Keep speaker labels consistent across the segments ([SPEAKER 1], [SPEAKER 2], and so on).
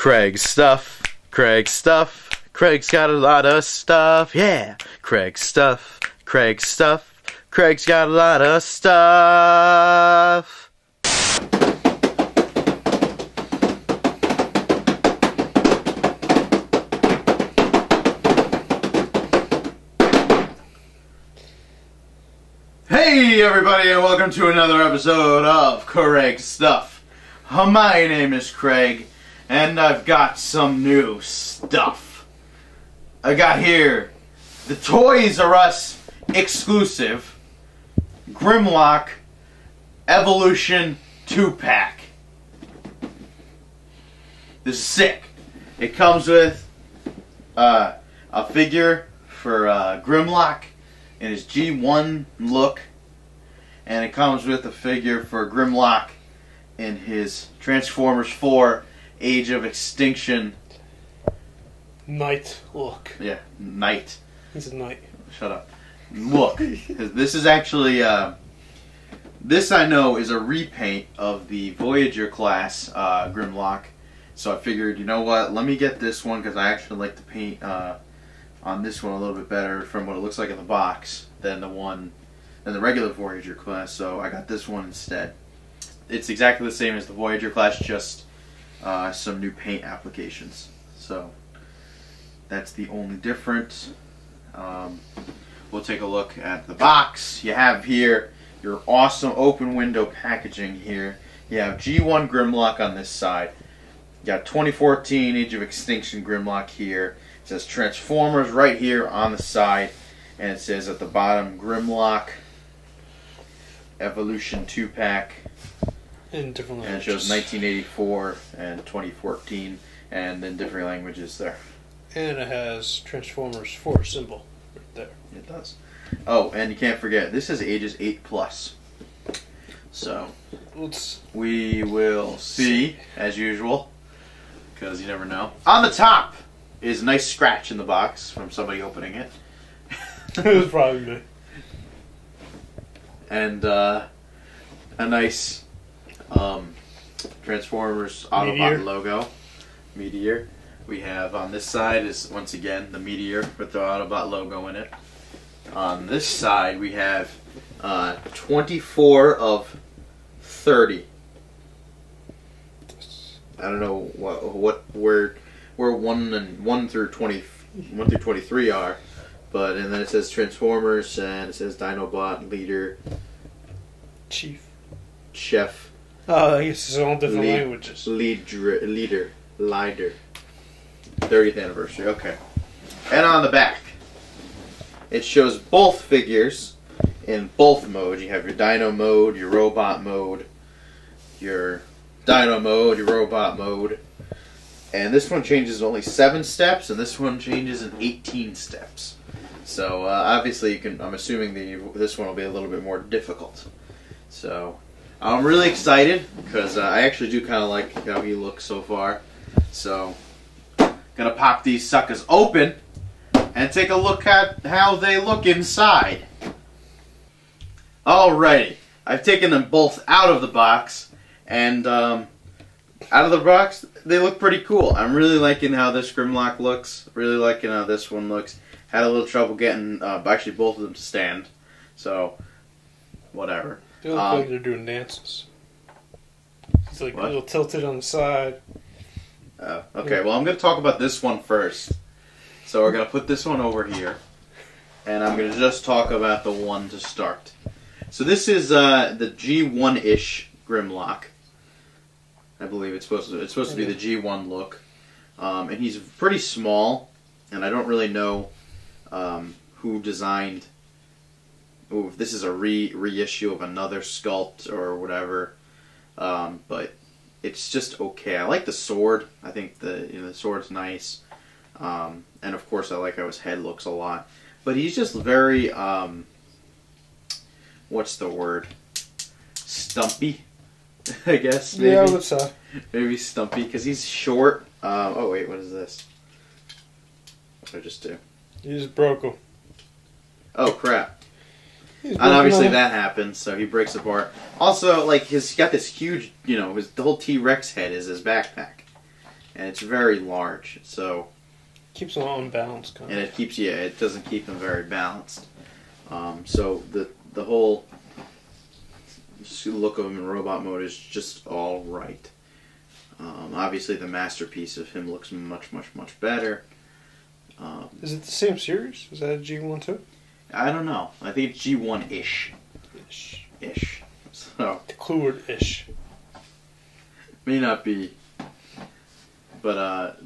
[SPEAKER 1] Craig's stuff. Craig's stuff. Craig's got a lot of stuff. Yeah. Craig's stuff. Craig's stuff. Craig's got a lot of stuff. Hey everybody, and welcome to another episode of Craig's Stuff. My name is Craig, and I've got some new stuff. I got here the Toys R Us exclusive Grimlock Evolution 2-pack. This is sick. It comes with a figure for Grimlock in his G1 look, and it comes with a figure for Grimlock in his Transformers 4 Age of Extinction
[SPEAKER 2] Knight look.
[SPEAKER 1] Yeah, Knight.
[SPEAKER 2] He's a knight.
[SPEAKER 1] Shut up. Look. This is actually this I know is a repaint of the Voyager class Grimlock, so I figured, you know what, let me get this one because I actually like the paint on this one a little bit better from what it looks like in the box than the regular Voyager class, so I got this one instead. It's exactly the same as the Voyager class, just some new paint applications. So that's the only difference. We'll take a look at the box. You have here your awesome open window packaging here. You have G1 Grimlock on this side. You got 2014 Age of Extinction Grimlock here. It says Transformers right here on the side, and it says at the bottom Grimlock Evolution 2-pack.
[SPEAKER 2] In different languages.
[SPEAKER 1] And it shows 1984 and 2014, and in different languages there.
[SPEAKER 2] And it has Transformers 4 symbol right there.
[SPEAKER 1] It does. Oh, and you can't forget, this is ages 8+. So, we will see, as usual, because you never know. On the top is a nice scratch in the box from somebody opening it.
[SPEAKER 2] It was probably me.
[SPEAKER 1] And a nice Transformers Autobot logo. Meteor. We have on this side is once again the Meteor with the Autobot logo in it. On this side we have 24 of 30. I don't know where 1 through 23 are, but and then it says Transformers and it says Dinobot, Leader, Chef.
[SPEAKER 2] Oh, I guess it's all different languages.
[SPEAKER 1] Leader. 30th anniversary. Okay. And on the back, it shows both figures in both modes. You have your Dino Mode, your Robot Mode, your Dino Mode, your Robot Mode. And this one changes in only 7 steps, and this one changes in 18 steps. So obviously, I'm assuming this one will be a little bit more difficult. So I'm really excited because I actually do kind of like how he looks so far. So gonna pop these suckers open and take a look at how they look inside. Alrighty, I've taken them both out of the box, and out of the box, they look pretty cool. I'm really liking how this Grimlock looks. Really liking how this one looks. Had a little trouble getting actually both of them to stand. So, whatever.
[SPEAKER 2] They look like they're doing dances. It's like a little tilted on the side.
[SPEAKER 1] Okay, well I'm going to talk about this one first. So we're going to put this one over here. And I'm going to just talk about the one to start. So this is the G1-ish Grimlock. I believe it's supposed to be the G1 look, and he's pretty small, and I don't really know who designed. Ooh, if this is a reissue of another sculpt or whatever, but it's just okay. I like the sword. I think the sword's nice, and of course I like how his head looks a lot. But he's just very what's the word? Stumpy. I guess, maybe.
[SPEAKER 2] Yeah, I would say.
[SPEAKER 1] Maybe stumpy, because he's short. Oh, wait, what is this? What did I just do?
[SPEAKER 2] You just broke him.
[SPEAKER 1] Oh, crap. And obviously that happens, so he breaks apart. Also, like, he's got this huge, the whole T-Rex head is his backpack. and it's very large. So
[SPEAKER 2] keeps them unbalanced, kind
[SPEAKER 1] and
[SPEAKER 2] of.
[SPEAKER 1] it keeps it doesn't keep them very balanced. So the whole look of him in robot mode is just all right. Obviously, the masterpiece of him looks much better.
[SPEAKER 2] Is it the same series? Is that a G1 too?
[SPEAKER 1] I don't know. I think it's G1-ish. Ish. So
[SPEAKER 2] the clue word ish.
[SPEAKER 1] May not be, but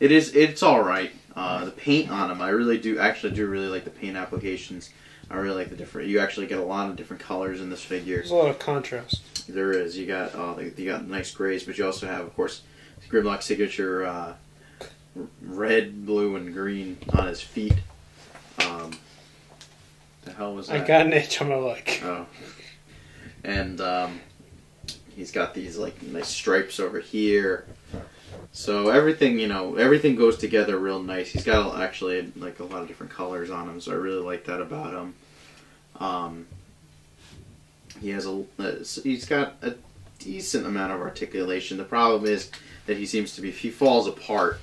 [SPEAKER 1] it's all right. The paint on them, I really do really like the paint applications. I really like the different. You actually get a lot of different colors in this figure.
[SPEAKER 2] There's a lot of contrast.
[SPEAKER 1] There is. You got nice grays, but you also have, of course, Grimlock signature red, blue, and green on his feet. The hell was that?
[SPEAKER 2] I got an itch on my leg.
[SPEAKER 1] Oh, and he's got these like nice stripes over here. So everything, everything goes together real nice. He's got actually like a lot of different colors on him, so I really like that about him. He's got a decent amount of articulation. The problem is that he falls apart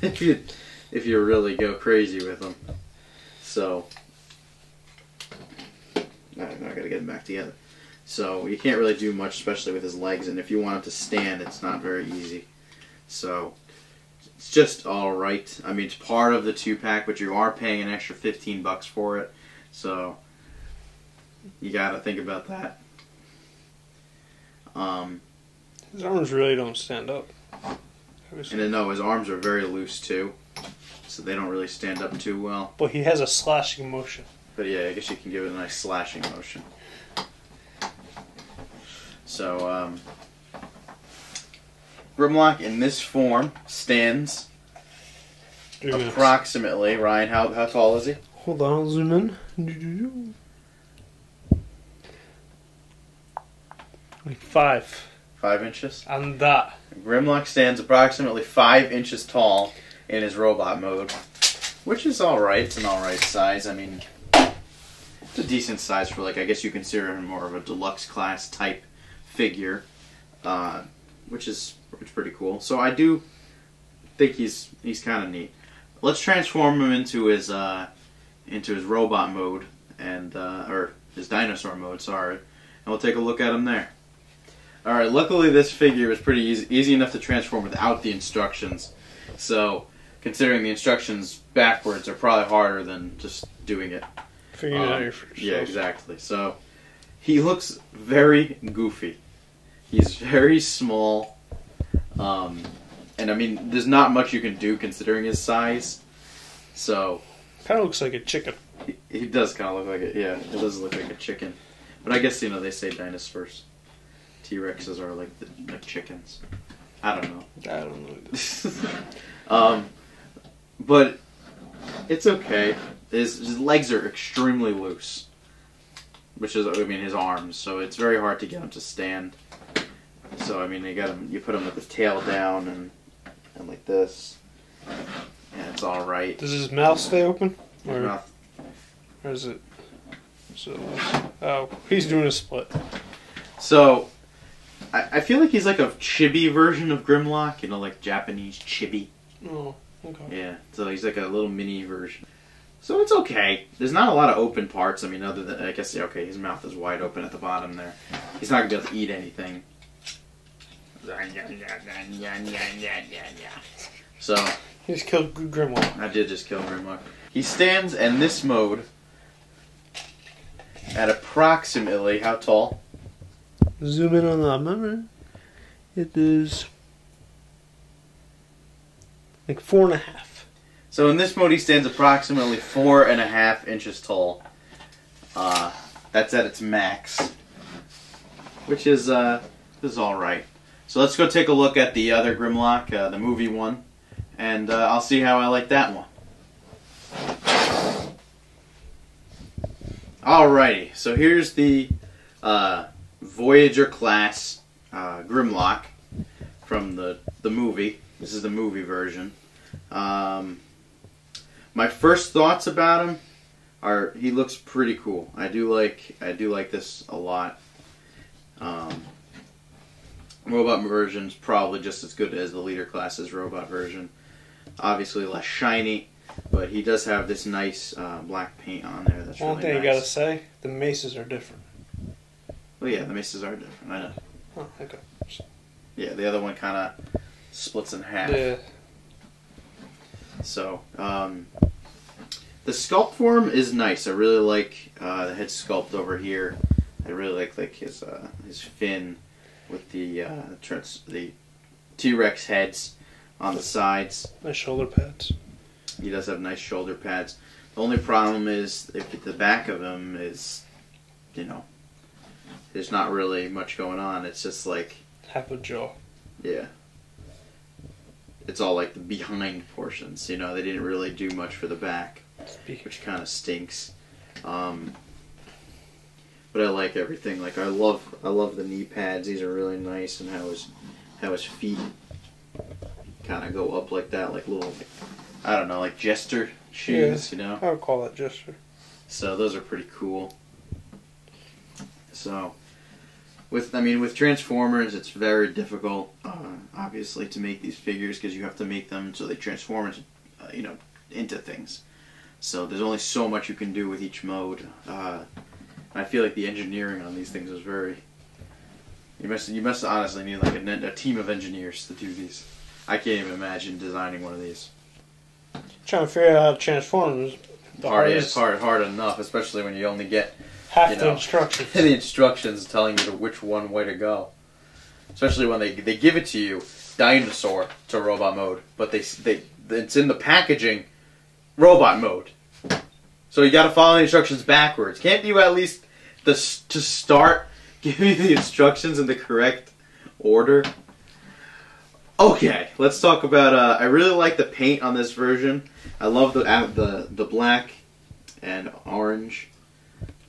[SPEAKER 1] if you really go crazy with him. So I gotta get him back together. So you can't really do much, especially with his legs, and if you want him to stand, it's not very easy. So it's just all right. I mean, it's part of the 2-pack, but you are paying an extra $15 for it. So you gotta think about that.
[SPEAKER 2] His arms really don't stand up.
[SPEAKER 1] And then, no, his arms are very loose too, so they don't really stand up too well.
[SPEAKER 2] But he has a slashing motion.
[SPEAKER 1] But yeah, I guess you can give it a nice slashing motion. So, Grimlock in this form stands approximately, Ryan, how tall is he?
[SPEAKER 2] Hold on, I'll zoom in. Like 5.
[SPEAKER 1] 5 inches?
[SPEAKER 2] And that.
[SPEAKER 1] Grimlock stands approximately 5 inches tall in his robot mode, which is alright. It's an alright size. I mean, it's a decent size for, like, I guess you consider him more of a deluxe class type figure, which is pretty cool. So I do think he's kind of neat. Let's transform him into his robot mode and or his dinosaur mode, sorry, and we'll take a look at him there. All right. Luckily, this figure is pretty easy enough to transform without the instructions. So, considering the instructions backwards are probably harder than just doing it.
[SPEAKER 2] Figuring it out yourself.
[SPEAKER 1] Yeah, exactly. So, he looks very goofy. He's very small. And I mean, there's not much you can do considering his size. So,
[SPEAKER 2] kind of looks like a chicken.
[SPEAKER 1] He does kind of look like it. Yeah, it does look like a chicken. But I guess they say dinosaurs. T-Rexes are like chickens. I don't know. But it's okay. His legs are extremely loose, which is, I mean, his arms. So it's very hard to get him to stand. So I mean, you put him with his tail down and like this, and it's all right.
[SPEAKER 2] Does his mouth stay open?
[SPEAKER 1] His mouth.
[SPEAKER 2] Or is it? Oh, he's doing a split.
[SPEAKER 1] So I feel like he's like a chibi version of Grimlock, like Japanese chibi.
[SPEAKER 2] Oh, okay.
[SPEAKER 1] Yeah, so he's like a little mini version. So it's okay. There's not a lot of open parts. I mean, other than, I guess, okay, his mouth is wide open at the bottom there. He's not going to be able to eat anything. So
[SPEAKER 2] he just killed Grimlock.
[SPEAKER 1] I did just kill Grimlock. He stands in this mode at approximately, how tall?
[SPEAKER 2] Zoom in on that memory. It is like 4.5.
[SPEAKER 1] So in this mode, he stands approximately 4.5 inches tall. That's at its max, which is all right. So let's go take a look at the other Grimlock, the movie one, and I'll see how I like that one. Alrighty, so here's the Voyager class Grimlock from the movie. This is the movie version. My first thoughts about him are he looks pretty cool. I do like this a lot. Robot version's probably just as good as the leader class's robot version. Obviously less shiny, but he does have this nice black paint on there. That's
[SPEAKER 2] One
[SPEAKER 1] really
[SPEAKER 2] thing
[SPEAKER 1] nice.
[SPEAKER 2] you gotta say, the maces are different.
[SPEAKER 1] Well, yeah, the maces are different. I know.
[SPEAKER 2] Oh, okay.
[SPEAKER 1] Yeah, the other one kind of splits in half.
[SPEAKER 2] Yeah.
[SPEAKER 1] So, the sculpt form is nice. I really like the head sculpt over here. I really like his fin with the T-Rex heads on the sides.
[SPEAKER 2] Nice shoulder pads.
[SPEAKER 1] He does have nice shoulder pads. The only problem is if the back of him is, you know, there's not really much going on. It's just like
[SPEAKER 2] half a jaw.
[SPEAKER 1] Yeah. It's all like the behind portions, you know, they didn't really do much for the back, which kind of stinks. But I like everything. Like I love the knee pads. These are really nice, and how his feet kind of go up like that, like little, I don't know, like jester shoes, you know.
[SPEAKER 2] I would call that jester.
[SPEAKER 1] So those are pretty cool. So with Transformers, it's very difficult, obviously, to make these figures because you have to make them so they transform into, into things. So there's only so much you can do with each mode. I feel like the engineering on these things is very. You must honestly need like a team of engineers to do these. I can't even imagine designing one of these.
[SPEAKER 2] Trying to figure out how to transform is
[SPEAKER 1] hard enough, especially when you only get
[SPEAKER 2] half the instructions.
[SPEAKER 1] The instructions telling you which one way to go. Especially when they give it to you, dinosaur to robot mode, but it's in the packaging, robot mode. So you got to follow the instructions backwards. Can't you at least to start give me the instructions in the correct order? Okay, let's talk about. I really like the paint on this version. I love the black and orange.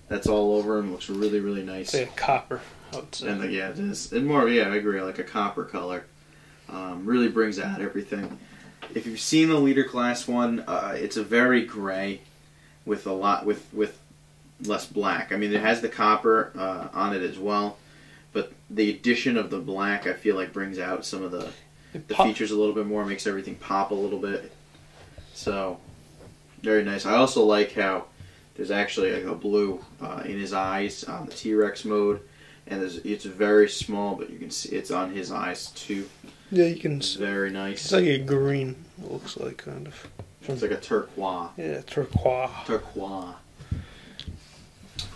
[SPEAKER 1] That's all over him. Looks really, really nice.
[SPEAKER 2] It's like copper, I would say.
[SPEAKER 1] And yeah, it is. And more, yeah, I agree. Like a copper color, really brings out everything. If you've seen the leader class one, it's a very gray, with less black. I mean, it has the copper on it as well, but the addition of the black, I feel like, brings out some of the features a little bit more, makes everything pop a little bit. So, very nice. I also like how there's actually like a blue in his eyes on the T-Rex mode, and it's very small, but you can see it's on his eyes too.
[SPEAKER 2] Yeah, you can.
[SPEAKER 1] It's very nice.
[SPEAKER 2] It's like a green. It looks like kind of.
[SPEAKER 1] It's like a turquoise.
[SPEAKER 2] Yeah, turquoise.
[SPEAKER 1] Turquoise.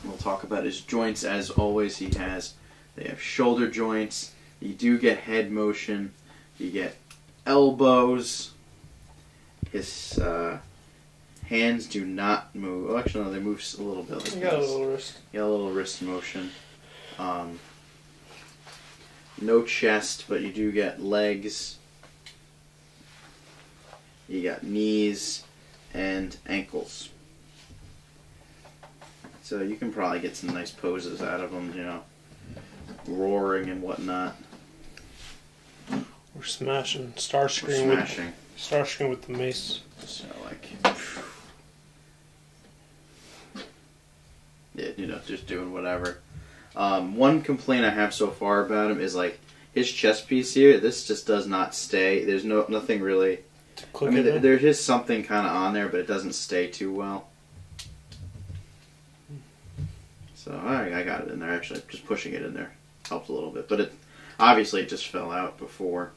[SPEAKER 1] We'll talk about his joints as always. They have shoulder joints. You do get head motion. You get elbows. His hands do not move. Oh, actually, no, they move a little bit. Like
[SPEAKER 2] You got a little wrist.
[SPEAKER 1] You got a little wrist motion. No chest, but you do get legs. You got knees and ankles. So you can probably get some nice poses out of them, you know, roaring and whatnot.
[SPEAKER 2] We're smashing Starscream with the mace.
[SPEAKER 1] So like, yeah, you know, just doing whatever. One complaint I have so far about him is like his chest piece here. This just does not stay. There's nothing really. I mean, there is something kind of on there, but it doesn't stay too well. So I got it in there. Actually, just pushing it in there helped a little bit, but it just fell out before.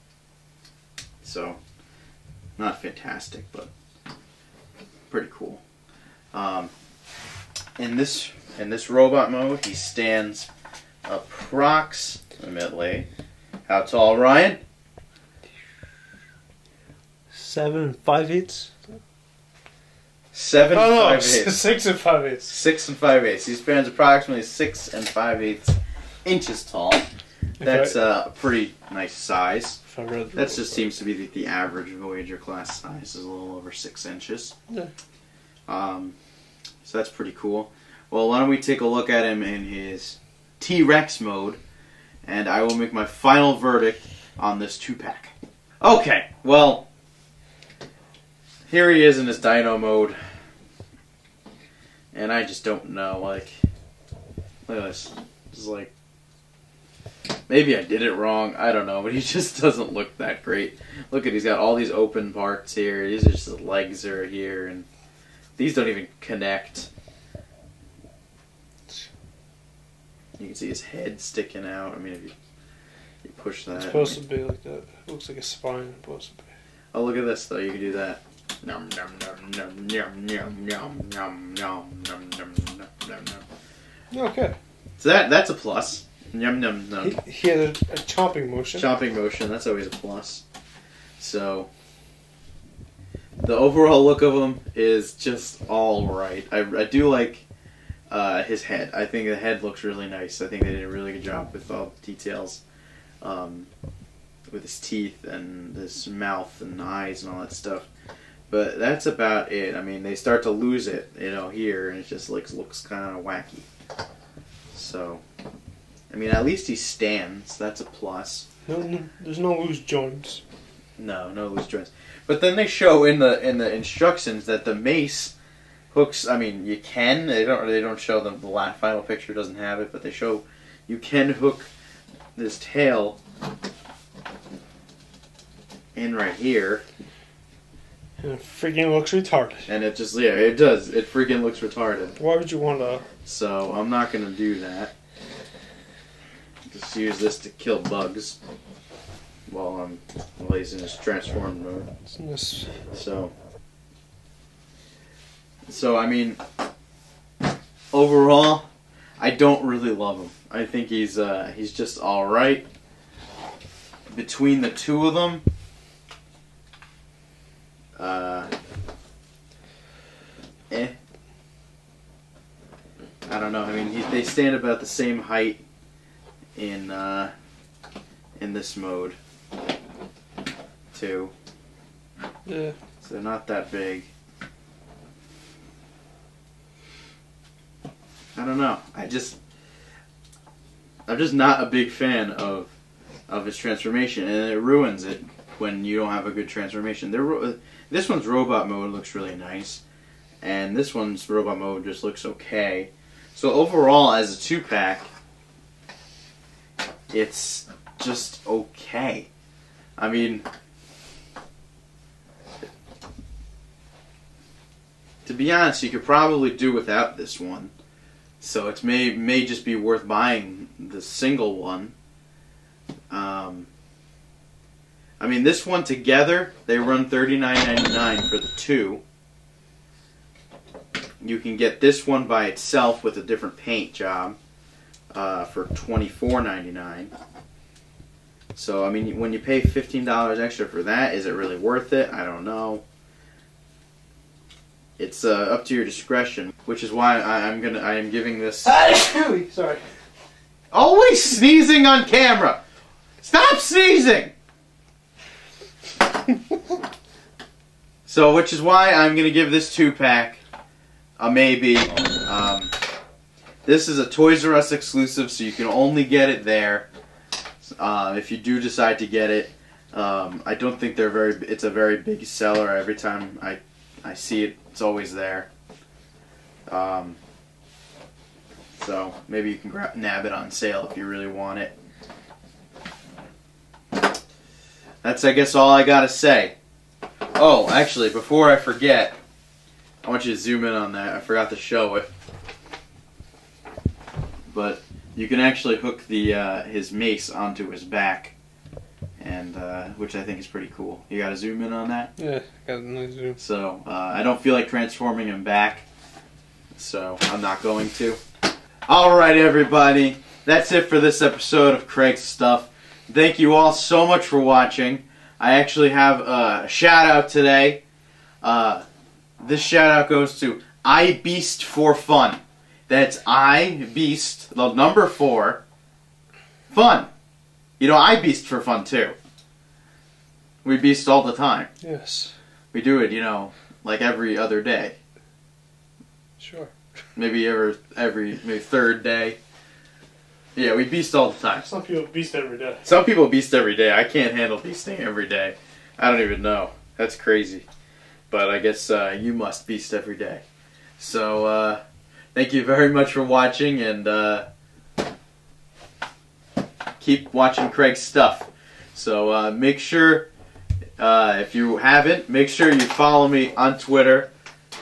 [SPEAKER 1] So not fantastic, but pretty cool. In this robot mode, he stands approximately how tall, Ryan?
[SPEAKER 2] 7 5/8.
[SPEAKER 1] 7 5/8.
[SPEAKER 2] 6 and 5/8.
[SPEAKER 1] 6 and 5/8. He stands approximately 6 and 5/8 inches tall. That's a pretty nice size. That just seems to be the average Voyager class size is a little over 6 inches.
[SPEAKER 2] Yeah.
[SPEAKER 1] So that's pretty cool. Well, why don't we take a look at him in his T-Rex mode, and I will make my final verdict on this 2-pack. Okay, well, here he is in his Dino mode, and I just don't know, like, look at this. It's like, Maybe I did it wrong. I don't know, but he just doesn't look that great. Look at, he's got all these open parts here. These are just the legs are here, and these don't even connect. You can see his head sticking out. I mean, if you push that.
[SPEAKER 2] It's supposed to be like that. It looks like a spine. It's supposed to be.
[SPEAKER 1] Oh, look at this though. You can do that. Nom nom nom nom nom nom nom nom nom nom nom nom nom.
[SPEAKER 2] Okay.
[SPEAKER 1] So that's a plus. Yum yum yum.
[SPEAKER 2] He had a chomping motion.
[SPEAKER 1] Chomping motion. That's always a plus. So the overall look of him is just all right. I do like his head. I think the head looks really nice. I think they did a really good job with all the details, with his teeth and his mouth and eyes and all that stuff. But that's about it. I mean, they start to lose it, here, and it just looks kind of wacky. So, I mean, at least he stands. That's a plus.
[SPEAKER 2] No, there's no loose joints.
[SPEAKER 1] No loose joints. But then they show in the instructions that the mace hooks. I mean, you can. They don't show them. The final picture doesn't have it, but they show you can hook this tail in right here.
[SPEAKER 2] And it freaking looks retarded.
[SPEAKER 1] And it just, it does. It freaking looks retarded.
[SPEAKER 2] Why would you want to?
[SPEAKER 1] So, I'm not going to do that. Just use this to kill bugs while he's in his transformed mode. So, I mean, overall, I don't really love him. I think he's just alright. Between the two of them, I don't know. I mean, they stand about the same height in this mode, too.
[SPEAKER 2] Yeah.
[SPEAKER 1] So they're not that big. I don't know. I'm just not a big fan of his transformation, and it ruins it when you don't have a good transformation. This one's robot mode looks really nice, and this one's robot mode just looks okay. So overall, as a 2-pack, it's just okay. I mean, to be honest, you could probably do without this one. So it may just be worth buying the single one. I mean, this one together, they run $39.99 for the two. You can get this one by itself with a different paint job for $24.99. So, I mean, when you pay $15 extra for that, is it really worth it? I don't know. It's up to your discretion, which is why I am giving this.
[SPEAKER 2] Sorry.
[SPEAKER 1] Always sneezing on camera. Stop sneezing. So, which is why I'm gonna give this 2-pack a maybe. This is a Toys R Us exclusive, so you can only get it there. If you do decide to get it, I don't think it's a very big seller. Every time I see it, it's always there. So maybe you can nab it on sale if you really want it. That's, I guess, all I gotta say. Oh, actually, before I forget, I want you to zoom in on that. I forgot to show it. But you can actually hook his mace onto his back, and which I think is pretty cool. You gotta zoom in on that?
[SPEAKER 2] Yeah, got a nice zoom.
[SPEAKER 1] So, I don't feel like transforming him back, so I'm not going to. Alright, everybody. That's it for this episode of Craig's Stuff. Thank you all so much for watching. I actually have a shout-out today. This shout-out goes to iBeast4Fun. That's iBeast, the number 4, fun. You know, I beast for fun, too. We beast all the time.
[SPEAKER 2] Yes.
[SPEAKER 1] We do it, like every other day.
[SPEAKER 2] Sure.
[SPEAKER 1] Maybe every third day. Yeah, we beast all the time.
[SPEAKER 2] Some people beast every day.
[SPEAKER 1] Some people beast every day. I can't handle beasting every day. I don't even know. That's crazy. But I guess you must beast every day. So, thank you very much for watching, and keep watching Craig's stuff. So make sure, if you haven't, make sure you follow me on Twitter,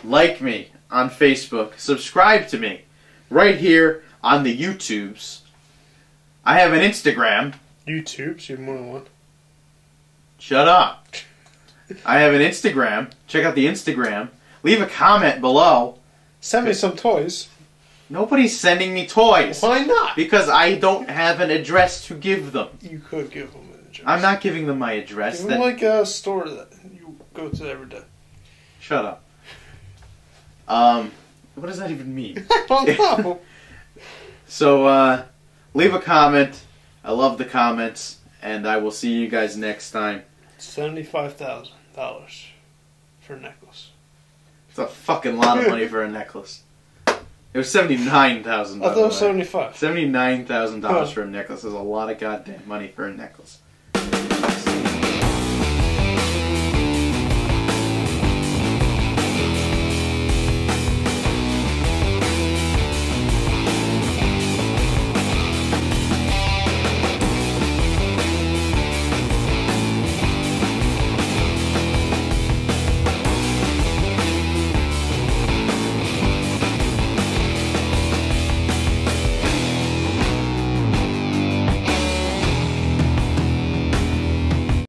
[SPEAKER 1] like me on Facebook, subscribe to me right here on the YouTubes. I have an Instagram.
[SPEAKER 2] YouTubes? You have more than one?
[SPEAKER 1] Shut up. I have an Instagram. Check out the Instagram. Leave a comment below.
[SPEAKER 2] Send me some toys.
[SPEAKER 1] Nobody's sending me toys.
[SPEAKER 2] Why not?
[SPEAKER 1] Because I don't have an address to give them.
[SPEAKER 2] You could give them an address.
[SPEAKER 1] I'm not giving them my address.
[SPEAKER 2] Give them like a store that you go to every day.
[SPEAKER 1] Shut up. What does that even mean?
[SPEAKER 2] I don't know.
[SPEAKER 1] So, leave a comment. I love the comments. And I will see you guys next time.
[SPEAKER 2] $75,000 for a necklace.
[SPEAKER 1] It's a fucking lot of money for a necklace. It was $79,000.
[SPEAKER 2] I thought it was $75,000.
[SPEAKER 1] $79,000 for a necklace is a lot of goddamn money for a necklace.